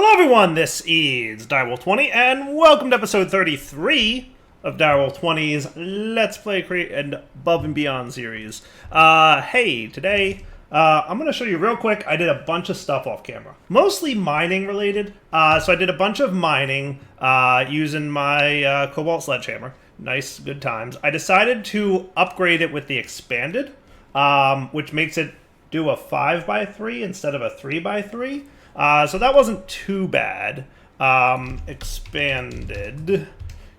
Hello everyone, this is Direwolf20, and welcome to episode 33 of Direwolf20's Let's Play Create and Above and Beyond series. Hey, today, I'm going to show you real quick, I did a bunch of stuff off camera. Mostly mining related, so I did a bunch of mining using my Cobalt Sledgehammer. Nice, good times. I decided to upgrade it with the Expanded, which makes it do a 5x3 instead of a 3x3. So that wasn't too bad. Expanded.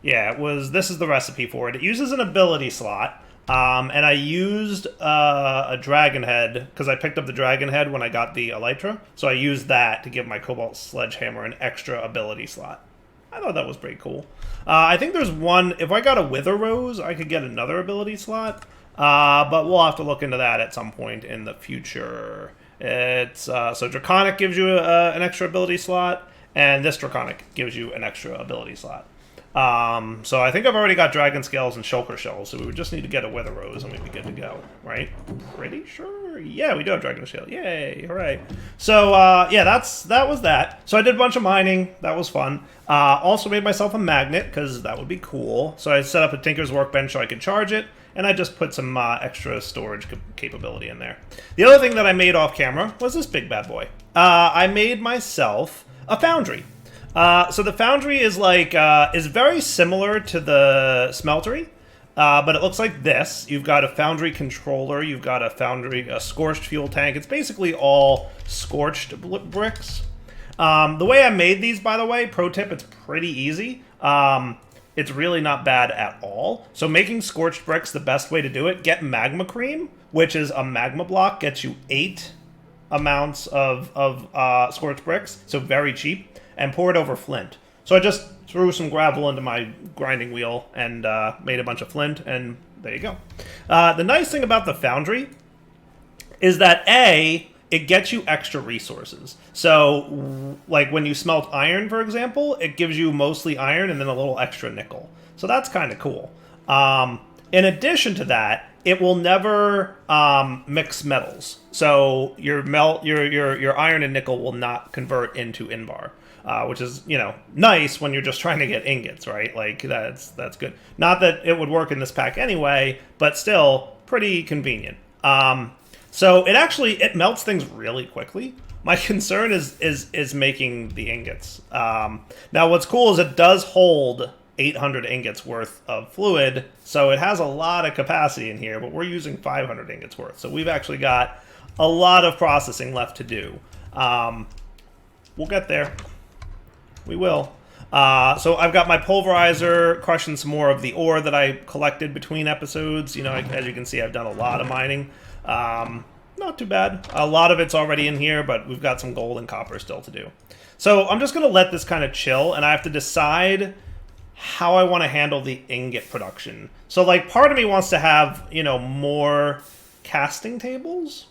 Yeah, this is the recipe for it. It uses an ability slot, and I used a dragon head, because I picked up the dragon head when I got the Elytra, so I used that to give my Cobalt Sledgehammer an extra ability slot. I thought that was pretty cool. I think there's one, if I got a Wither Rose, I could get another ability slot, but we'll have to look into that at some point in the future. It's so Draconic gives you an extra ability slot, and this Draconic gives you an extra ability slot. So I think I've already got Dragon Scales and Shulker Shells, so we would just need to get a Wither Rose and we'd be good to go, right? Pretty sure? Yeah, we do have Dragon Scale. Yay, hooray. So, yeah, that was that. So I did a bunch of mining. That was fun. Also made myself a magnet, because that would be cool. So I set up a Tinker's Workbench so I could charge it, and I just put some extra storage capability in there. The other thing that I made off camera was this big bad boy. I made myself a Foundry. So the Foundry is like is very similar to the Smeltery, but it looks like this. You've got a Foundry controller. You've got a scorched fuel tank. It's basically all scorched bricks. The way I made these, by the way, pro tip, it's pretty easy. It's really not bad at all. So making scorched bricks, the best way to do it, get magma cream, which is a magma block, gets you 8 amounts of scorched bricks, so very cheap, and pour it over flint. So I just threw some gravel into my grinding wheel and made a bunch of flint, and there you go. The nice thing about the Foundry is that it gets you extra resources. So, like when you smelt iron, for example, it gives you mostly iron and then a little extra nickel. So that's kind of cool. In addition to that, it will never mix metals. So your iron and nickel will not convert into Invar, which is, nice when you're just trying to get ingots, right? Like that's good. Not that it would work in this pack anyway, but still pretty convenient. So it melts things really quickly. My concern is making the ingots. Now what's cool is it does hold 800 ingots worth of fluid, so it has a lot of capacity in here, but we're using 500 ingots worth. So we've actually got a lot of processing left to do. We'll get there. We will. So I've got my pulverizer crushing some more of the ore that I collected between episodes. As you can see, I've done a lot of mining. Not too bad. A lot of it's already in here, but we've got some gold and copper still to do. So I'm just going to let this kind of chill, and I have to decide how I want to handle the ingot production. So, like, part of me wants to have, more casting tables,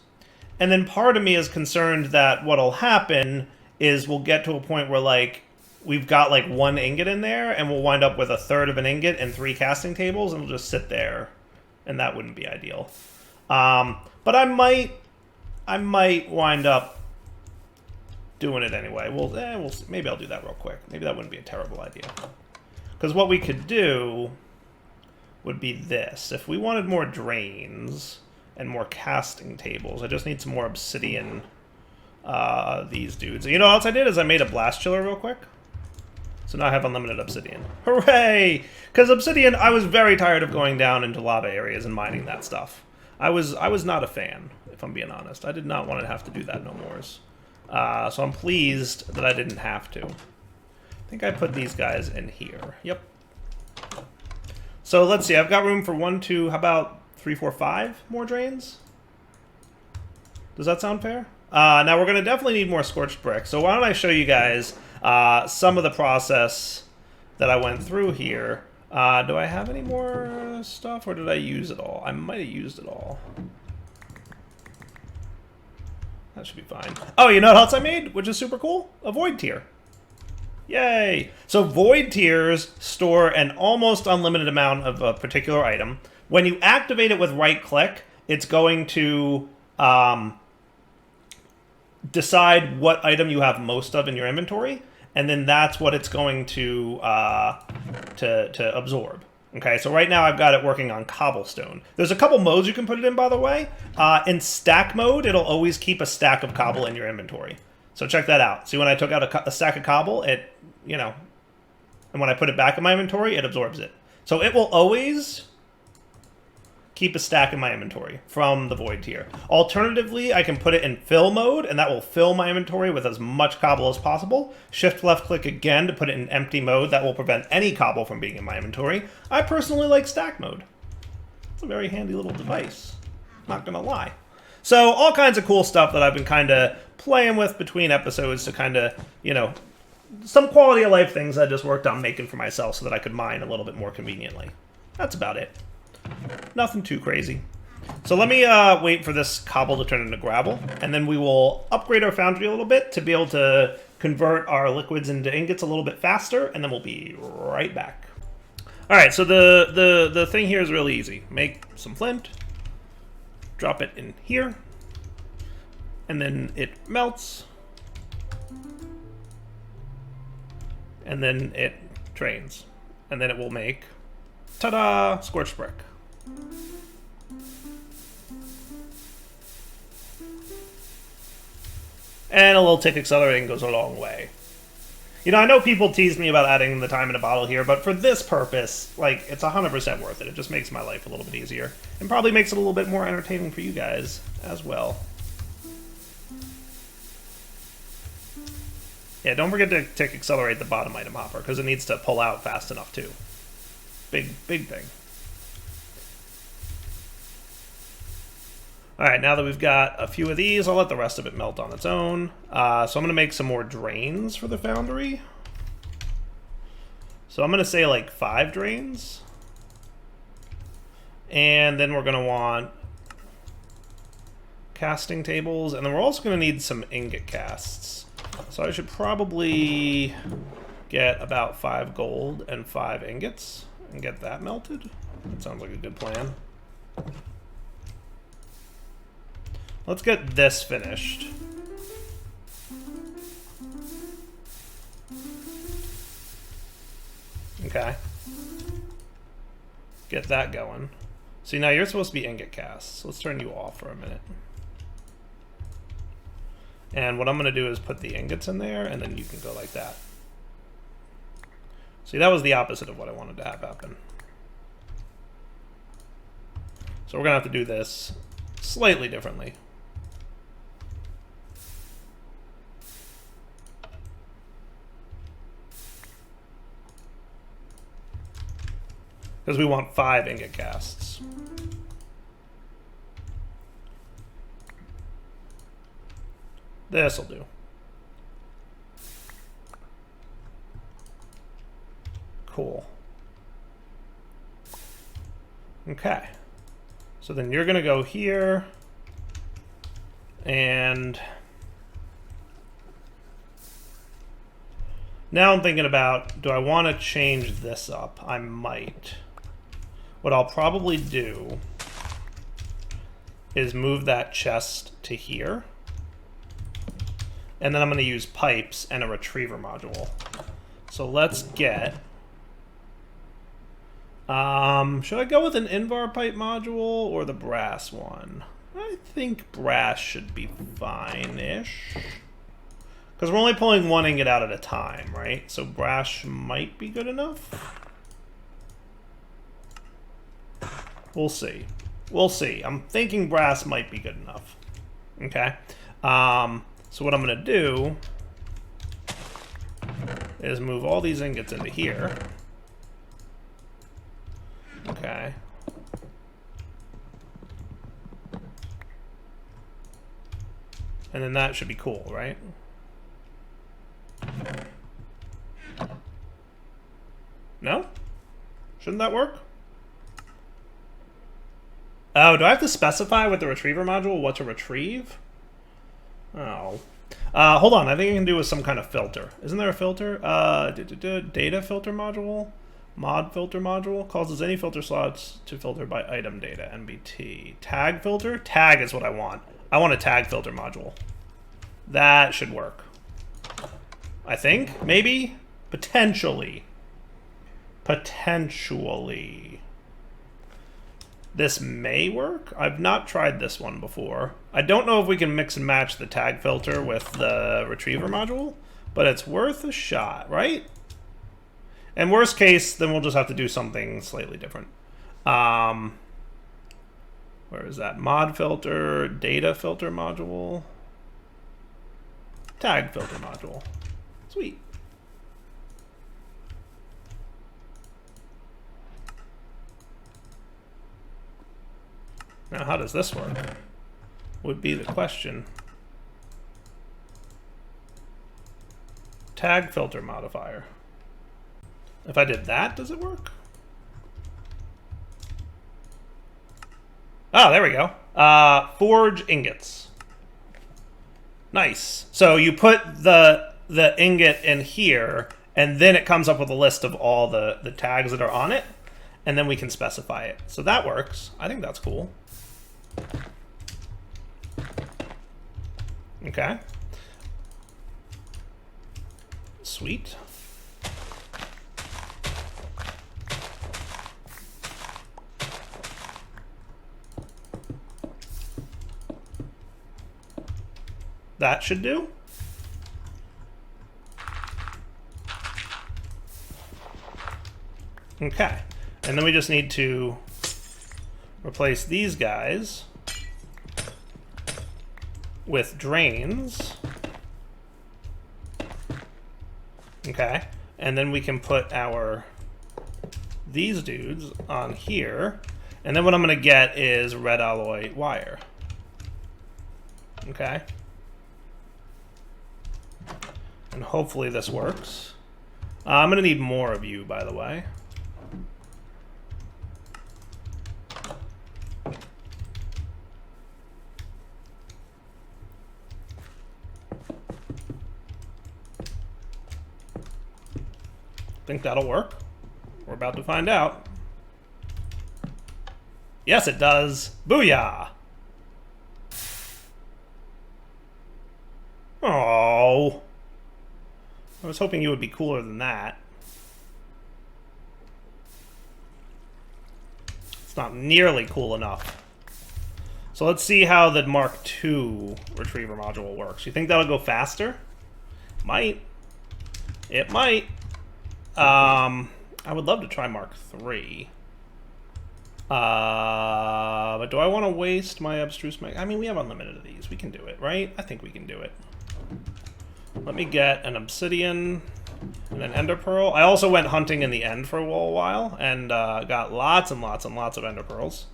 and then part of me is concerned that what'll happen is we'll get to a point where, like, we've got, like, 1 ingot in there, and we'll wind up with 1/3 of an ingot and 3 casting tables, and it'll just sit there, and that wouldn't be ideal. But I might wind up doing it anyway. We'll see. Maybe I'll do that real quick. Maybe that wouldn't be a terrible idea. Because what we could do would be this. If we wanted more drains and more casting tables, I just need some more obsidian, these dudes. You know what else I did is I made a blast chiller real quick. So now I have unlimited obsidian. Hooray! Because obsidian, I was very tired of going down into lava areas and mining that stuff. I was not a fan, if I'm being honest. I did not want to have to do that no more. So I'm pleased that I didn't have to. I think I put these guys in here. Yep. So let's see. I've got room for 1, 2, how about 3, 4, 5 more drains? Does that sound fair? Now we're going to definitely need more scorched brick. So why don't I show you guys some of the process that I went through here. Do I have any more stuff, or did I use it all? I might have used it all. That should be fine. Oh, you know what else I made, which is super cool? A void tier. Yay! So void tiers store an almost unlimited amount of a particular item. When you activate it with right click, it's going to decide what item you have most of in your inventory, and then that's what it's going to absorb. Okay, so right now I've got it working on cobblestone. There's a couple modes you can put it in, by the way. In stack mode, it'll always keep a stack of cobble in your inventory. So check that out. See, when I took out a stack of cobble, it, you know, and when I put it back in my inventory, it absorbs it. So it will always keep a stack in my inventory from the void tier. Alternatively, I can put it in fill mode, and that will fill my inventory with as much cobble as possible. Shift left click again to put it in empty mode. That will prevent any cobble from being in my inventory. I personally like stack mode. It's a very handy little device. Not gonna lie. So all kinds of cool stuff that I've been kind of playing with between episodes to kind of, you know, some quality of life things I just worked on making for myself so that I could mine a little bit more conveniently. That's about it. Nothing too crazy. So let me wait for this cobble to turn into gravel, and then we will upgrade our foundry a little bit to be able to convert our liquids into ingots a little bit faster, and then we'll be right back. All right, so the thing here is really easy. Make some flint, drop it in here, and then it melts, and then it drains, and then it will make, ta-da, scorched brick. And a little tick accelerating goes a long way. You know, I know people tease me about adding the time in a bottle here, but for this purpose, like, it's 100% worth it. It just makes my life a little bit easier. And probably makes it a little bit more entertaining for you guys as well. Yeah, don't forget to tick accelerate the bottom item hopper, because it needs to pull out fast enough, too. Big thing. Alright, now that we've got a few of these, I'll let the rest of it melt on its own. So I'm going to make some more drains for the foundry. So I'm going to say like 5 drains. And then we're going to want casting tables, and then we're also going to need some ingot casts. So I should probably get about 5 gold and 5 ingots and get that melted. That sounds like a good plan. Let's get this finished. Okay. Get that going. See, now you're supposed to be ingot casts. Let's turn you off for a minute. And what I'm going to do is put the ingots in there, and then you can go like that. See, that was the opposite of what I wanted to have happen. So we're going to have to do this slightly differently. Because we want 5 ingot casts. This'll do. Cool. Okay. So then you're going to go here, and now I'm thinking about, do I want to change this up? I might. What I'll probably do is move that chest to here, and then I'm going to use pipes and a retriever module. So let's get, should I go with an Invar pipe module or the brass one? I think brass should be fine-ish. Because we're only pulling 1 ingot out at a time, right? So brass might be good enough. We'll see. We'll see. I'm thinking brass might be good enough. Okay. So what I'm going to do is move all these ingots into here. Okay. And then that should be cool, right? No? Shouldn't that work? Oh, do I have to specify with the retriever module what to retrieve? Oh. Hold on, I think I can do with some kind of filter. Isn't there a filter? Data filter module? Mod filter module? Causes any filter slots to filter by item data, NBT. Tag filter? Tag is what I want. I want a tag filter module. That should work. I think, maybe, potentially. Potentially. This may work. I've not tried this one before. I don't know if we can mix and match the tag filter with the retriever module, but it's worth a shot, right? And worst case, then we'll just have to do something slightly different. Where is that? Mod filter, data filter module, tag filter module. Sweet. Now, how does this work? Would be the question. Tag filter modifier. If I did that, does it work? Oh, there we go. Forge ingots. Nice. So you put the ingot in here, and then it comes up with a list of all the tags that are on it, and then we can specify it. So that works. I think that's cool. Okay. Sweet. That should do. Okay. And then we just need to replace these guys with drains. Okay. And then we can put these dudes on here. And then what I'm going to get is red alloy wire. Okay. And hopefully this works. I'm going to need more of you, by the way. Think that'll work. We're about to find out. Yes, it does. Booyah! Oh, I was hoping you would be cooler than that. It's not nearly cool enough. So let's see how the Mark II retriever module works. You think that'll go faster? Might. It might. I would love to try Mark III. But do I want to waste my abstruse mag? I mean, we have unlimited of these. We can do it, right? I think we can do it. Let me get an obsidian and an ender pearl. I also went hunting in the end for a little while and got lots and lots and lots of ender pearls.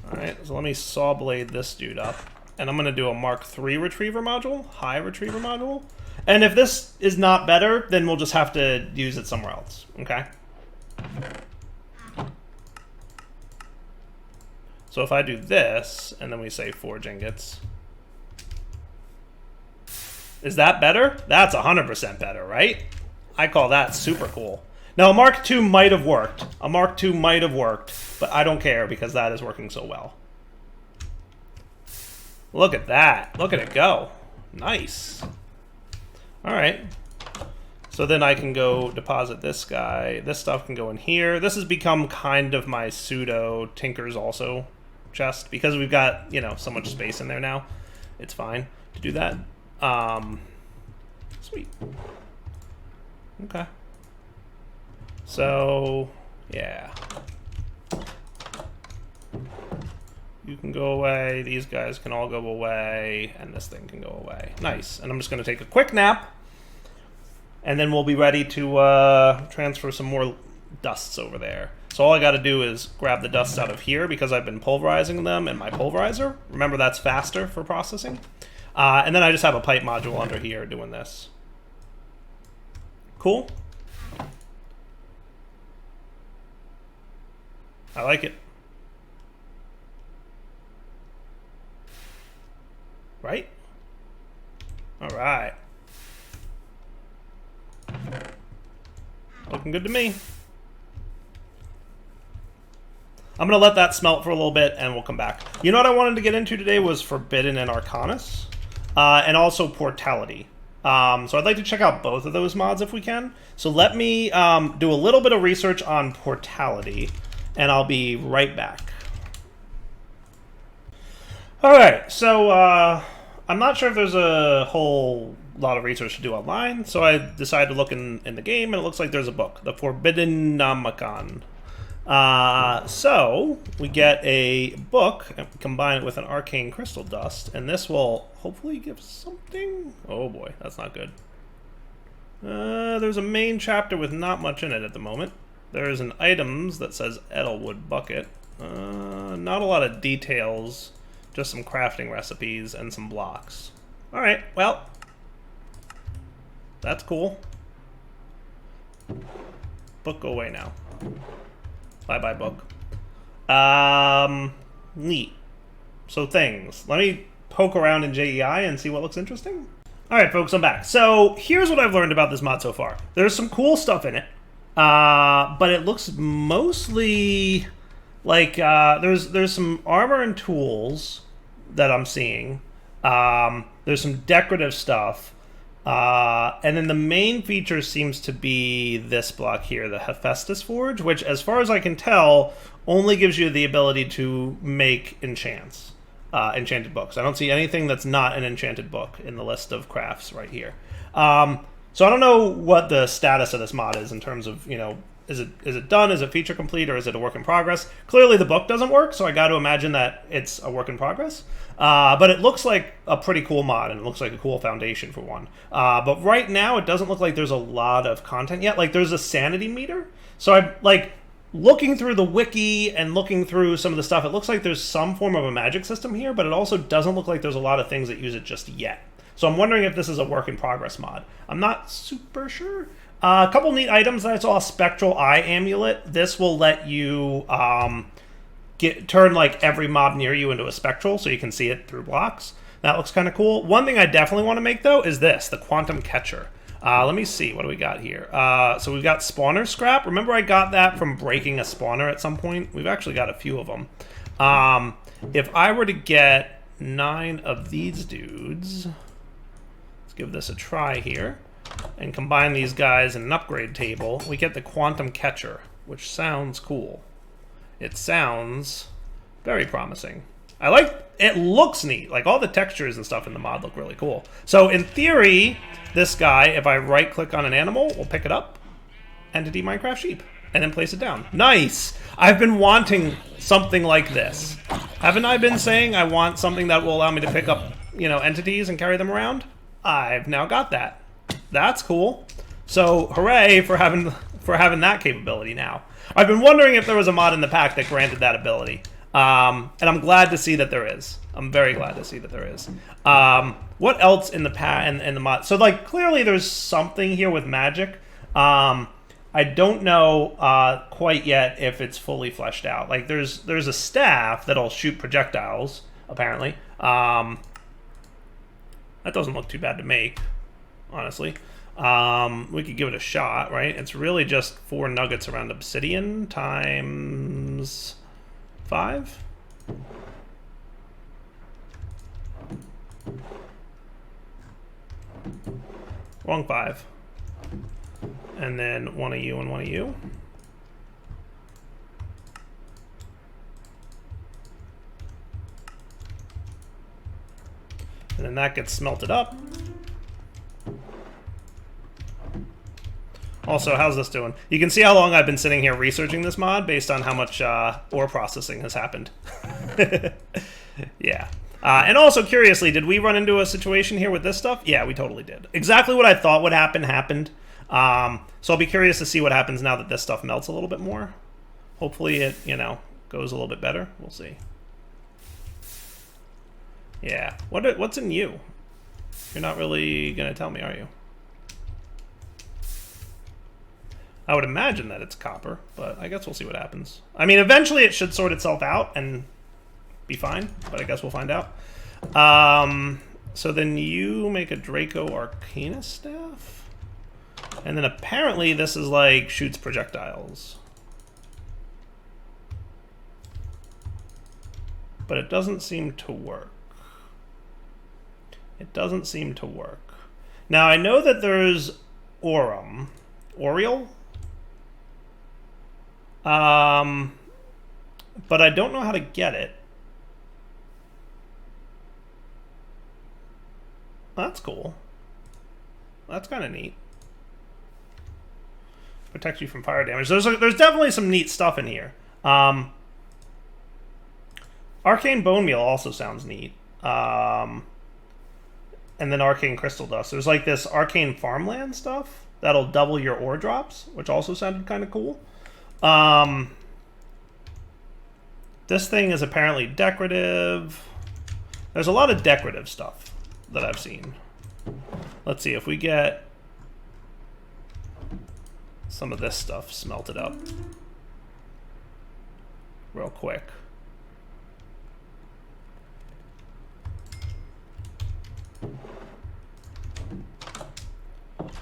Alright, so let me saw blade this dude up. And I'm going to do a Mark III retriever module, high retriever module. And if this is not better, then we'll just have to use it somewhere else, okay? So if I do this, and then we say forge ingots. Is that better? That's 100% better, right? I call that super cool. Now, a Mark II might have worked. A Mark II might have worked, but I don't care because that is working so well. Look at that. Look at it go. Nice. All right. So then I can go deposit this guy. This stuff can go in here. This has become kind of my pseudo Tinker's also chest because we've got, you know, so much space in there now. It's fine to do that. Sweet. Okay. So, yeah. You can go away, these guys can all go away, and this thing can go away. Nice. And I'm just going to take a quick nap, and then we'll be ready to transfer some more dusts over there. So all I got to do is grab the dusts out of here because I've been pulverizing them in my pulverizer. Remember, that's faster for processing. And then I just have a pipe module under here doing this. Cool. I like it. Right? All right. Looking good to me. I'm going to let that smelt for a little bit, and we'll come back. You know what I wanted to get into today was Forbidden and Arcanus, and also Portality. So I'd like to check out both of those mods if we can. So let me do a little bit of research on Portality, and I'll be right back. All right, so I'm not sure if there's a whole lot of research to do online, so I decided to look in the game, and it looks like there's a book, The Forbidden Namicon. So we get a book and combine it with an arcane crystal dust, and this will hopefully give something. Oh boy, that's not good. There's a main chapter with not much in it at the moment. There's an items that says Edelwood bucket. Not a lot of details, just some crafting recipes and some blocks. All right, well, that's cool. Book, go away now. Bye-bye, book. Neat. So things. Let me poke around in JEI and see what looks interesting. All right, folks, I'm back. So here's what I've learned about this mod so far. There's some cool stuff in it, but it looks mostly like there's some armor and tools that I'm seeing. There's some decorative stuff. And then the main feature seems to be this block here, the Hephaestus Forge, which, as far as I can tell, only gives you the ability to make enchants, enchanted books. I don't see anything that's not an enchanted book in the list of crafts right here. So I don't know what the status of this mod is in terms of, you know, is it done? Is it feature complete, or is it a work in progress? Clearly the book doesn't work, so I got to imagine that it's a work in progress. But it looks like a pretty cool mod, and it looks like a cool foundation for one. But right now it doesn't look like there's a lot of content yet. Like, there's a sanity meter. So I'm like looking through the wiki and looking through some of the stuff. It looks like there's some form of a magic system here, but it also doesn't look like there's a lot of things that use it just yet. So I'm wondering if this is a work in progress mod. I'm not super sure. A couple neat items that I saw: a spectral eye amulet. This will let you turn like every mob near you into a spectral, so you can see it through blocks. That looks kind of cool. One thing I definitely want to make though is this, the quantum catcher. Let me see, what do we got here? So we've got spawner scrap. Remember I got that from breaking a spawner at some point? We've actually got a few of them. If I were to get 9 of these dudes, let's give this a try here, and combine these guys in an upgrade table, we get the quantum catcher, which sounds cool. It sounds very promising. I like it. Looks neat. Like, all the textures and stuff in the mod look really cool. So in theory, this guy, if I right click on an animal, will pick it up, entity Minecraft sheep, and then place it down. Nice. I've been wanting something like this. Haven't I been saying I want something that will allow me to pick up, you know, entities and carry them around? I've now got that. That's cool. So hooray for having that capability now. I've been wondering if there was a mod in the pack that granted that ability. And I'm glad to see that there is. I'm very glad to see that there is. What else in the in the mod? So like, clearly there's something here with magic. I don't know quite yet if it's fully fleshed out. Like, there's a staff that'll shoot projectiles, apparently. That doesn't look too bad to make, honestly. We could give it a shot, right? It's really just 4 nuggets around obsidian times 5. Wrong 5. And then 1 of you and 1 of you. And then that gets smelted up. Also, how's this doing? You can see how long I've been sitting here researching this mod based on how much ore processing has happened. Yeah. And also, curiously, did we run into a situation here with this stuff? Yeah, we totally did. Exactly what I thought would happen happened. So I'll be curious to see what happens now that this stuff melts a little bit more. Hopefully it, you know, goes a little bit better. We'll see. Yeah. What's in you? You're not really going to tell me, are you? I would imagine that it's copper, but I guess we'll see what happens. I mean, eventually it should sort itself out and be fine, but I guess we'll find out. So then you make a Draco Arcanus staff. And then apparently this is like shoots projectiles. but it doesn't seem to work. It doesn't seem to work. Now, I know that there's Oriole? But I don't know how to get it. That's cool. That's kind of neat. Protects you from fire damage. There's definitely some neat stuff in here. Arcane Bone Meal also sounds neat. And then Arcane Crystal Dust. There's like this Arcane Farmland stuff that'll double your ore drops, which also sounded kind of cool. This thing is apparently decorative. There's a lot of decorative stuff that I've seen. Let's see if we get some of this stuff smelted up real quick.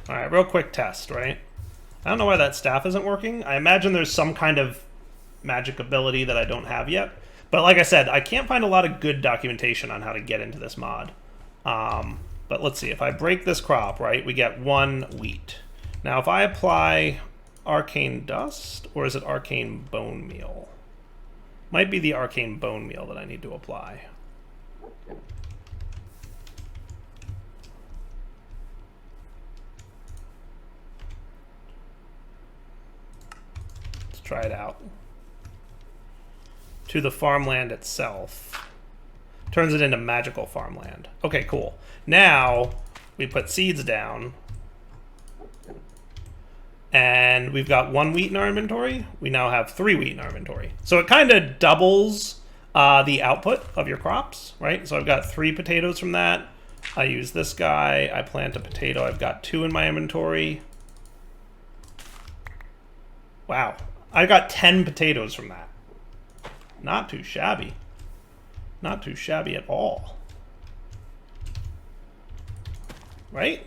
All right, real quick test, right? I don't know why that staff isn't working. I imagine there's some kind of magic ability that I don't have yet. But like I said, I can't find a lot of good documentation on how to get into this mod. But let's see, if I break this crop, right, we get 1 wheat. Now, if I apply Arcane Dust, or is it Arcane Bone Meal? Might be the Arcane Bone Meal that I need to apply. Let's try it out. To the farmland itself. Turns it into magical farmland. Okay, cool. Now, we put seeds down. And we've got 1 wheat in our inventory. We now have 3 wheat in our inventory. So it kind of doubles the output of your crops, right? So I've got 3 potatoes from that. I use this guy. I plant a potato. I've got 2 in my inventory. Wow. I got 10 potatoes from that. Not too shabby. Not too shabby at all. Right?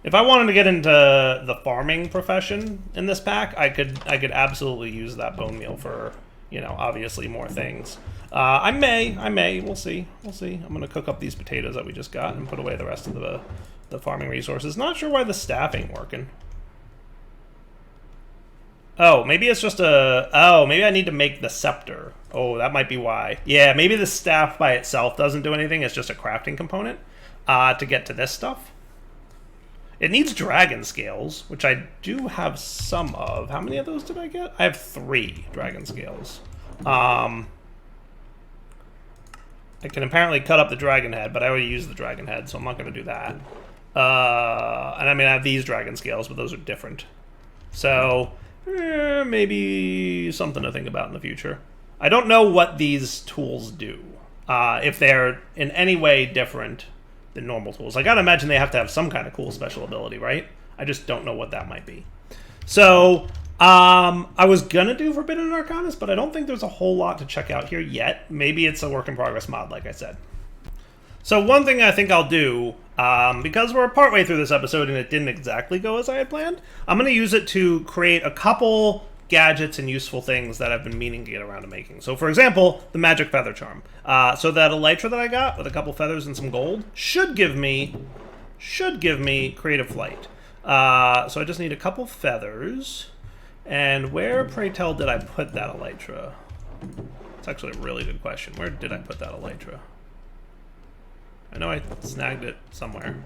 If I wanted to get into the farming profession in this pack, I could absolutely use that bone meal for, you know, obviously more things. I may, we'll see. I'm gonna cook up these potatoes that we just got and put away the rest of the farming resources. Not sure why the staff ain't working. Oh, maybe it's just maybe I need to make the scepter. Oh, that might be why. Yeah, maybe the staff by itself doesn't do anything. It's just a crafting component to get to this stuff. It needs dragon scales, which I do have some of. How many of those did I get? I have 3 dragon scales. I can apparently cut up the dragon head, but I already used the dragon head, so I'm not going to do that. And I mean, I have these dragon scales, but those are different. So, maybe something to think about in the future. I don't know what these tools do. If they're in any way different than normal tools. I gotta imagine they have to have some kind of cool special ability, right? I just don't know what that might be. So, I was gonna do Forbidden Arcanus, but I don't think there's a whole lot to check out here yet. Maybe it's a work in progress mod, like I said. So one thing I think I'll do, because we're partway through this episode and it didn't exactly go as I had planned, I'm gonna use it to create a couple gadgets and useful things that I've been meaning to get around to making. So for example, the magic feather charm. So that elytra that I got with a couple feathers and some gold should give me creative flight. So I just need a couple feathers. And where, pray tell, did I put that elytra? It's actually a really good question. Where did I put that elytra? I know I snagged it somewhere.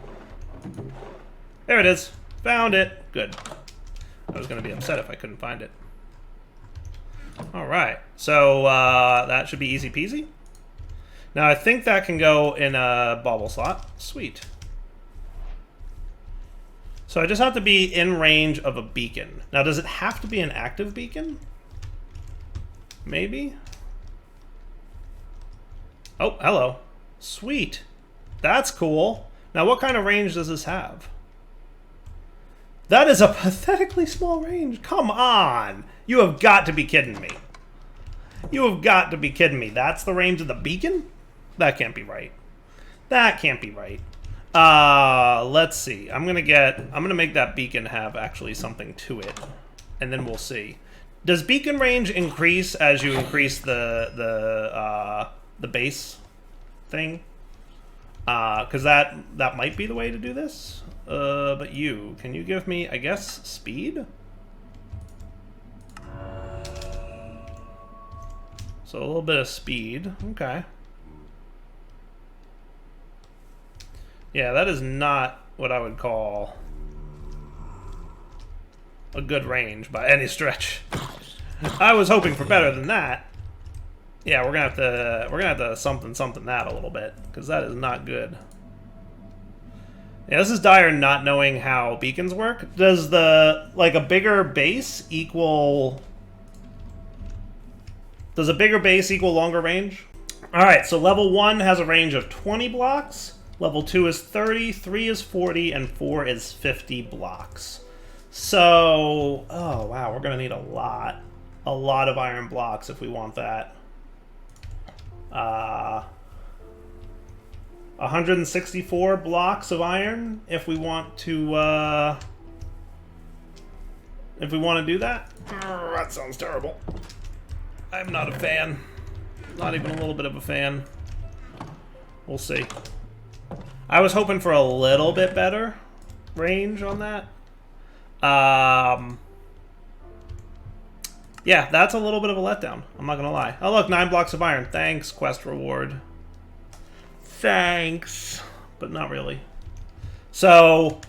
There it is. Found it. Good. I was going to be upset if I couldn't find it. All right, so that should be easy peasy. Now I think that can go in a bauble slot. Sweet. So I just have to be in range of a beacon. Now does it have to be an active beacon? Maybe? Oh, hello. Sweet. That's cool. Now what kind of range does this have? That is a pathetically small range. Come on. You have got to be kidding me. You have got to be kidding me. That's the range of the beacon? That can't be right. That can't be right. Let's see. I'm gonna make that beacon have actually something to it, and then we'll see. Does beacon range increase as you increase the base thing? Because that might be the way to do this. But can you give me, I guess, speed? So a little bit of speed. Okay. Yeah, that is not what I would call a good range by any stretch. I was hoping for better than that. Yeah, we're gonna have to something that a little bit, because that is not good. Yeah, this is dire not knowing how beacons work. Does a bigger base equal? Does a bigger base equal longer range? All right, so level 1 has a range of 20 blocks. Level 2 is 30, 3 is 40, and 4 is 50 blocks. So, oh wow, we're gonna need a lot of iron blocks if we want that. 164 blocks of iron if we want to do that. That sounds terrible. I'm not a fan. Not even a little bit of a fan. We'll see. I was hoping for a little bit better range on that. Yeah, that's a little bit of a letdown. I'm not gonna lie. Oh look, 9 blocks of iron. Thanks, quest reward. Thanks. But not really. So,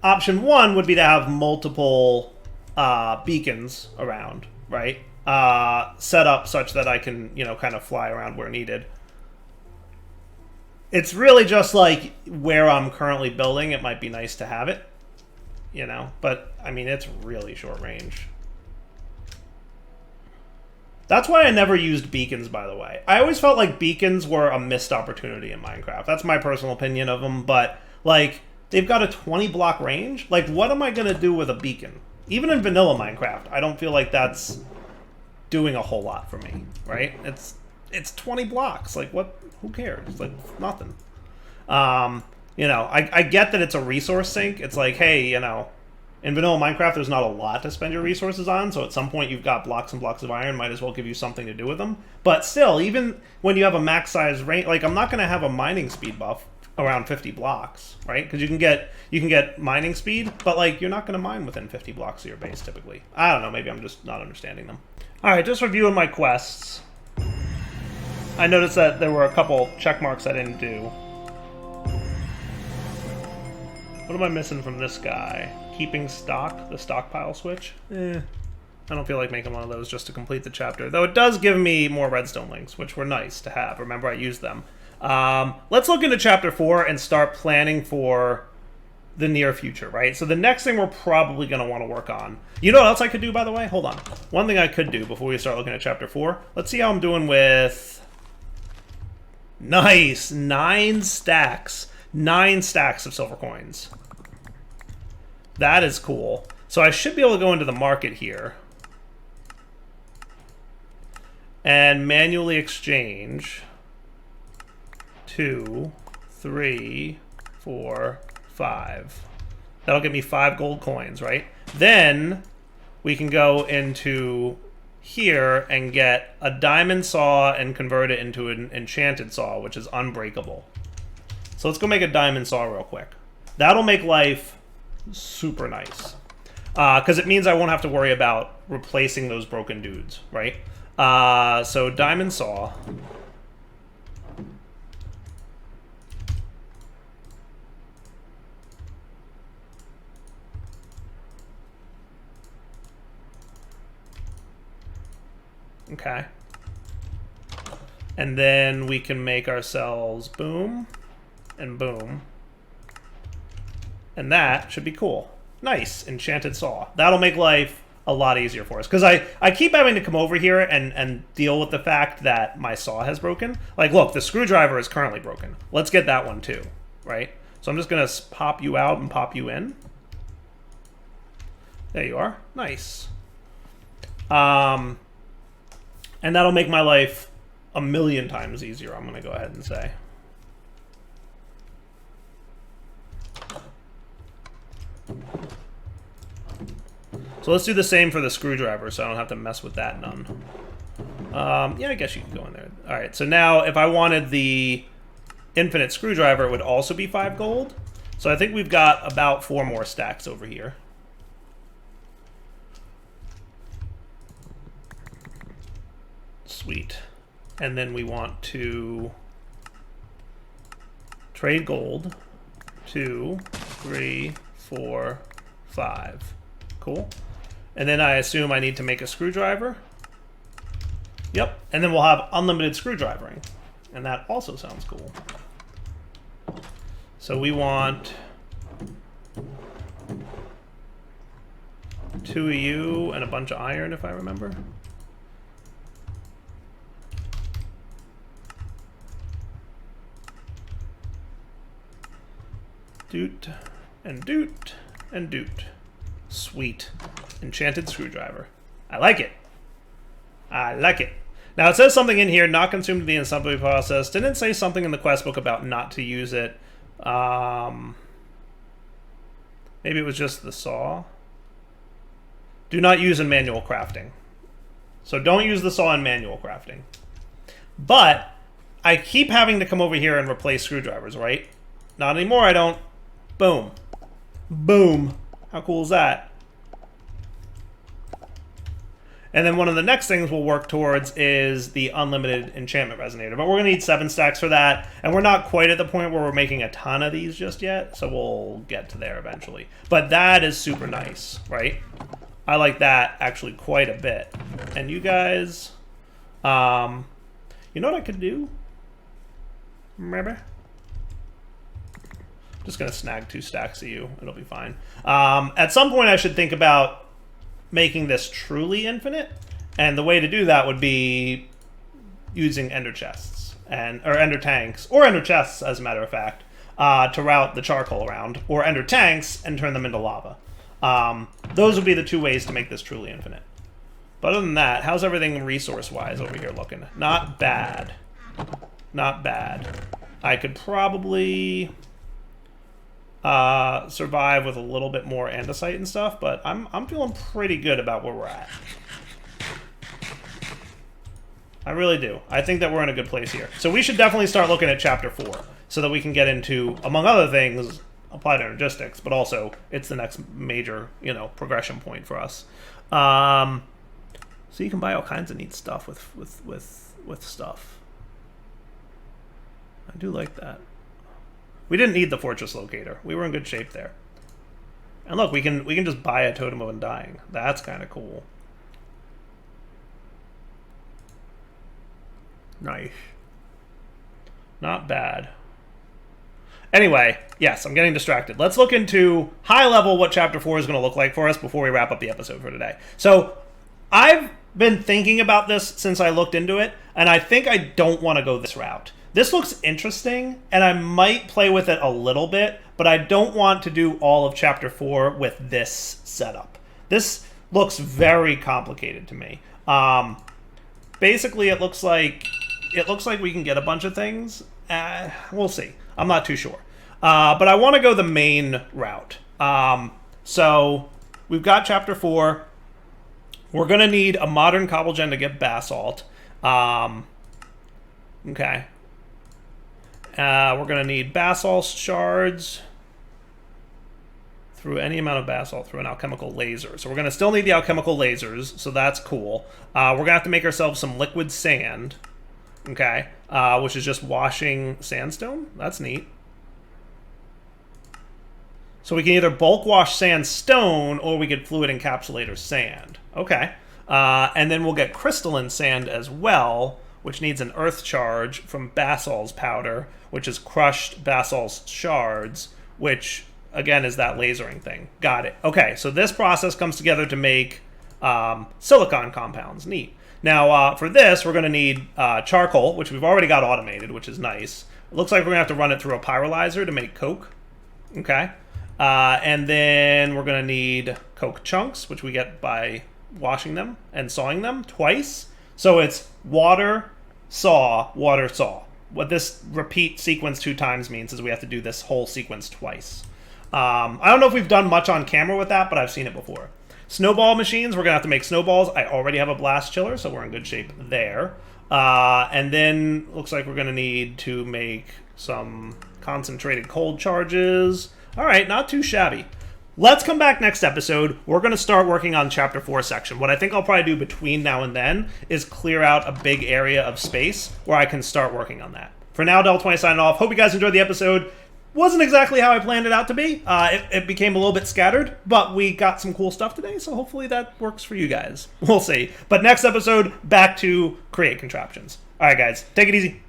option 1 would be to have multiple beacons around, right? Set up such that I can, kind of fly around where needed. It's really just like where I'm currently building, it might be nice to have it, but I mean, it's really short range. That's why I never used beacons, by the way. I always felt like beacons were a missed opportunity in Minecraft. That's my personal opinion of them, but like, they've got a 20 block range. Like, what am I gonna do with a beacon? Even in vanilla Minecraft, I don't feel like that's doing a whole lot for me, right? It's 20 blocks. Like, what? Who cares? Like, nothing. I get that it's a resource sink. It's like, hey, in vanilla Minecraft, there's not a lot to spend your resources on, so at some point you've got blocks and blocks of iron, might as well give you something to do with them. But still, even when you have a max size range, like, I'm not going to have a mining speed buff around 50 blocks, right? Because you can get mining speed, but like, you're not going to mine within 50 blocks of your base typically. I don't know, maybe I'm just not understanding them. All right, just reviewing my quests. I noticed that there were a couple check marks I didn't do. What am I missing from this guy? Keeping stock, the stockpile switch? I don't feel like making one of those just to complete the chapter. Though it does give me more redstone links, which were nice to have. Remember, I used them. Let's look into chapter 4 and start planning for the near future, right? So the next thing we're probably going to want to work on. You know what else I could do, by the way? Hold on. One thing I could do before we start looking at chapter 4. Let's see how I'm doing with... Nice! 9 stacks. 9 stacks of silver coins. That is cool. So I should be able to go into the market here and manually exchange 2, 3, 4, 5. That'll give me 5 gold coins, right? Then we can go into here and get a diamond saw and convert it into an enchanted saw, which is unbreakable. So let's go make a diamond saw real quick. That'll make life super nice. Because it means I won't have to worry about replacing those broken dudes, right? So diamond saw. Okay. And then we can make ourselves boom and boom. And that should be cool. Nice, enchanted saw. That'll make life a lot easier for us. Because I keep having to come over here and deal with the fact that my saw has broken. Like, look, the screwdriver is currently broken. Let's get that one too, right? So I'm just going to pop you out and pop you in. There you are. Nice. And that'll make my life a million times easier, I'm going to go ahead and say. So let's do the same for the screwdriver so I don't have to mess with that none. Yeah, I guess you can go in there. All right, so now if I wanted the infinite screwdriver, it would also be 5 gold. So I think we've got about 4 more stacks over here. Sweet. And then we want to trade gold. 2, 3, 4, 5. Cool. And then I assume I need to make a screwdriver. Yep. And then we'll have unlimited screwdrivering. And that also sounds cool. So we want 2 of you and a bunch of iron, if I remember. Doot and doot and doot. Sweet. Enchanted screwdriver. I like it. I like it. Now it says something in here, not consumed in the assembly process. Didn't it say something in the quest book about not to use it? Maybe it was just the saw. Do not use in manual crafting. So don't use the saw in manual crafting. But I keep having to come over here and replace screwdrivers, right? Not anymore, I don't. Boom. Boom. How cool is that? And then one of the next things we'll work towards is the unlimited enchantment resonator. But we're going to need 7 stacks for that. And we're not quite at the point where we're making a ton of these just yet. So we'll get to there eventually. But that is super nice, right? I like that actually quite a bit. And you guys, you know what I could do? Remember? Just going to snag 2 stacks of you. It'll be fine. At some point I should think about making this truly infinite, and the way to do that would be using ender chests or ender tanks, or ender chests as a matter of fact, to route the charcoal around, or ender tanks and turn them into lava. Those would be the 2 ways to make this truly infinite. But other than that, how's everything resource wise over here looking? Not bad. Not bad. I could probably survive with a little bit more andesite and stuff, but I'm feeling pretty good about where we're at. I really do. I think that we're in a good place here. So we should definitely start looking at chapter 4 so that we can get into, among other things, applied energistics, but also it's the next major, progression point for us. So you can buy all kinds of neat stuff with stuff. I do like that. We didn't need the fortress locator. We were in good shape there. And look, we can just buy a totem of undying. That's kind of cool. Nice. Not bad. Anyway, yes, I'm getting distracted. Let's look into high level what chapter 4 is going to look like for us before we wrap up the episode for today. So I've been thinking about this since I looked into it, and I think I don't want to go this route. This looks interesting, and I might play with it a little bit, but I don't want to do all of Chapter 4 with this setup. This looks very complicated to me. Basically, it looks like we can get a bunch of things. We'll see. I'm not too sure. But I want to go the main route. So we've got Chapter 4. We're going to need a modern cobblegen to get basalt. Okay. We're going to need basalt shards through any amount of basalt through an alchemical laser. So we're going to still need the alchemical lasers, so that's cool. We're going to have to make ourselves some liquid sand, okay, which is just washing sandstone. That's neat. So we can either bulk wash sandstone, or we could fluid encapsulator sand. Okay. And then we'll get crystalline sand as well, which needs an earth charge from basalt's powder, which is crushed basalt's shards, which, again, is that lasering thing. Got it. Okay, so this process comes together to make silicon compounds. Neat. Now, for this, we're going to need charcoal, which we've already got automated, which is nice. It looks like we're going to have to run it through a pyrolyzer to make coke. Okay. And then we're going to need coke chunks, which we get by washing them and sawing them twice. So it's water, saw, water, saw. What this repeat sequence 2 times means is we have to do this whole sequence twice. I don't know if we've done much on camera with that, but I've seen it before. Snowball machines, we're going to have to make snowballs. I already have a blast chiller, so we're in good shape there. And then looks like we're going to need to make some concentrated cold charges. All right, not too shabby. Let's come back next episode. We're going to start working on Chapter 4 section. What I think I'll probably do between now and then is clear out a big area of space where I can start working on that. For now, Del20 signing off. Hope you guys enjoyed the episode. Wasn't exactly how I planned it out to be. It became a little bit scattered, but we got some cool stuff today, so hopefully that works for you guys. We'll see. But next episode, back to create contraptions. All right, guys, take it easy.